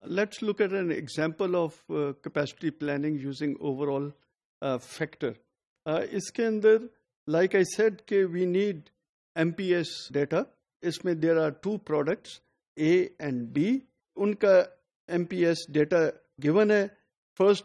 Let's look at an example of capacity planning using overall factor. Iske andar, like I said, we need MPS data. Isme there are two products, A and B. Unka MPS data given hai. First,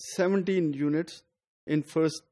17 units in first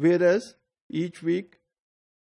whereas each week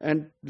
And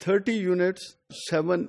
30 units 7,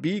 B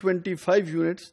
25 units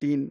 3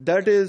that is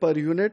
per unit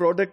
product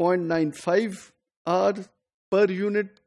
0.95 hour per unit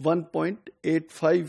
1.85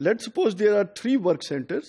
Let's suppose there are 3 work centers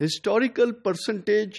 historical percentage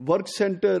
work center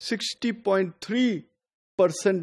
60.3%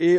A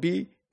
B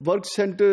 Work center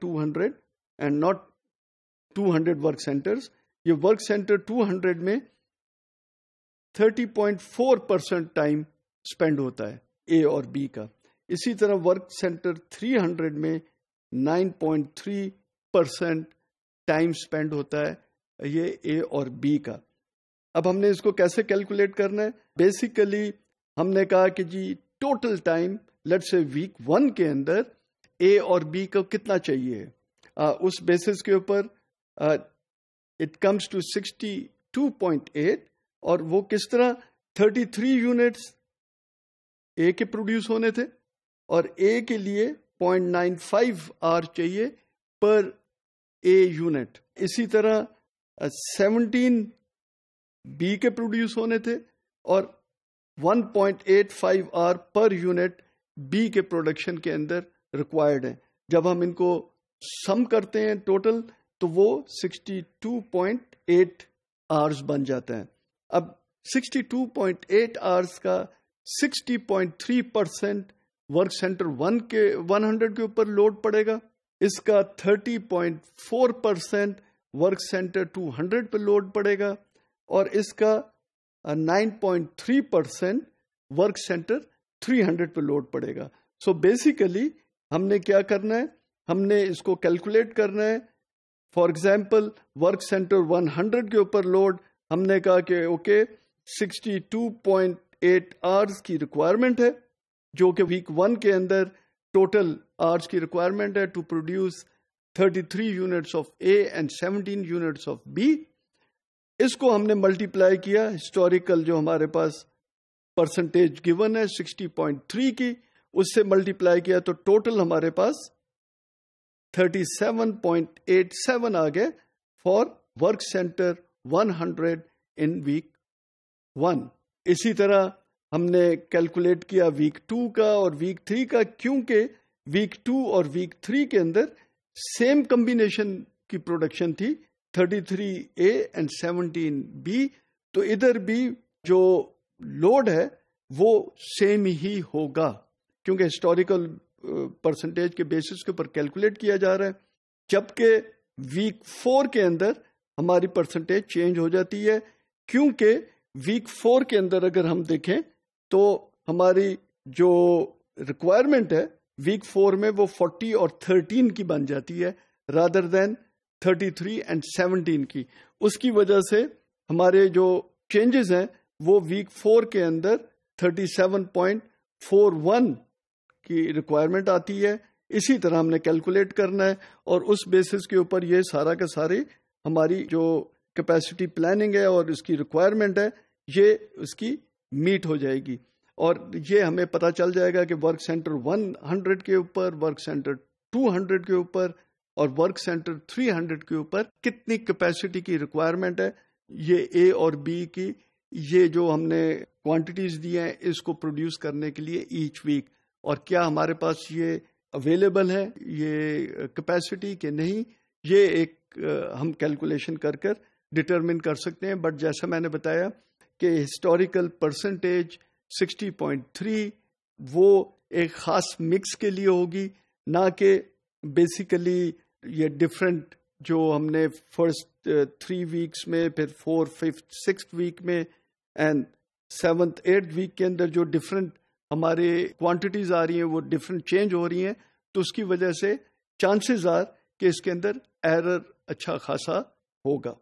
200 and not 200 work centers. یہ work centre 200 میں 30.4% time spend ہوتا ہے اے اور be کا. اسی طرح work centre 300 میں 9.3% time spend ہوتا ہے یہ اے اور بی کا. اب ہم نے اس کو کیسے کیلکولیٹ کرنا ہے؟ بیسیکلی ہم نے کہا کہ جی ٹوٹل ٹائم لیٹس سے ویک 1 کے اندر اے اور بی کو کتنا چاہیے. اس بیسس کے اوپر it comes to 62.8 اور وہ کس طرح 33 یونٹس اے کے پروڈیوس ہونے تھے اور اے کے لیے 0.95 آر چاہیے پر اے یونٹ. اسی طرح 17 بی کے پروڈیوس ہونے تھے اور 1.85 آر پر یونٹ بی کے پروڈکشن کے اندر ریکوائرڈ ہیں. جب ہم ان کو سم کرتے ہیں ٹوٹل تو وہ 62.8 آورز بن جاتا ہے. اب 62.8 آورز کا 60.3% ورک سینٹر 100 کے اوپر لوڈ پڑے گا. اس کا 30.4% ورک سینٹر 200 پہ لوڈ پڑے گا اور اس کا 9.3% ورک سینٹر 300 پہ لوڈ پڑے گا. سو بیسیکلی ہم نے کیا کرنا ہے، ہم نے اس کو کیلکولیٹ کرنا ہے. فار ایگزامپل ورک سینٹر 100 کے اوپر لوڈ ہم نے کہا کہ اوکے 62.8 آورز کی ریکوائرمنٹ ہے جو کہ ویک 1 کے اندر ٹوٹل آورز کی ریکوائرمنٹ ہے to produce 33 units of A and 17 units of B. اس کو ہم نے ملٹیپلائی کیا ہسٹوریکل جو ہمارے پاس پرسنٹیج گیون ہے 60.3 کی، اس سے ملٹیپلائی کیا تو ٹوٹل ہمارے پاس 37.87 آ گئے for work centre 100 in week 1. اسی طرح ہم نے کیلکولیٹ کیا ویک 2 کا اور ویک 3 کا، کیونکہ ویک 2 اور ویک 3 کے اندر سیم کمبینیشن کی پروڈکشن تھی 33 اے اینڈ 17 بی. تو ادھر بھی جو لوڈ ہے وہ سیم ہی ہوگا کیونکہ ہسٹوریکل پرسنٹیج کے بیسس کے اوپر کیلکولیٹ کیا جا رہا ہے. جبکہ ویک 4 کے اندر ہماری پرسنٹیج چینج ہو جاتی ہے کیونکہ ویک 4 کے اندر اگر ہم دیکھیں تو ہماری جو ریکوائرمنٹ ہے ویک 4 میں وہ 40 اور 13 کی بن جاتی ہے رادر دین 33 اینڈ 17 کی. اس کی وجہ سے ہمارے جو چینجز ہیں وہ ویک 4 کے اندر 37.41 کی ریکوائرمنٹ آتی ہے. اسی طرح ہم نے کیلکولیٹ کرنا ہے اور اس بیسس کے اوپر یہ سارا کا ساری ہماری جو کیپیسٹی پلاننگ ہے اور اس کی ریکوائرمنٹ ہے یہ اس کی میٹ ہو جائے گی. اور یہ ہمیں پتہ چل جائے گا کہ ورک سینٹر 100 کے اوپر، ورک سینٹر 200 کے اوپر اور ورک سینٹر 300 کے اوپر کتنی کیپیسٹی کی ریکوائرمنٹ ہے. یہ اے اور بی کی یہ جو ہم نے کوانٹیٹیز دی ہیں اس کو پروڈیوس کرنے کے لیے ایچ ویک، اور کیا ہمارے پاس یہ اویلیبل ہے یہ کیپیسٹی کہ نہیں، یہ ایک ہم کیلکولیشن کر ڈٹرمن کر سکتے ہیں. بٹ جیسا میں نے بتایا کہ ہسٹوریکل پرسنٹیج 60.3 وہ ایک خاص مکس کے لیے ہوگی، نہ کہ بیسیکلی یہ ڈفرینٹ جو ہم نے فرسٹ 3 ویکس میں، پھر 4th 5th 6th ویک میں اینڈ 7th 8th ویک کے اندر جو ڈفرینٹ ہمارے کوانٹیٹیز آ رہی ہیں وہ ڈفرینٹ چینج ہو رہی ہیں، تو اس کی وجہ سے چانسز آر کہ اس کے اندر ایرر اچھا خاصا ہوگا.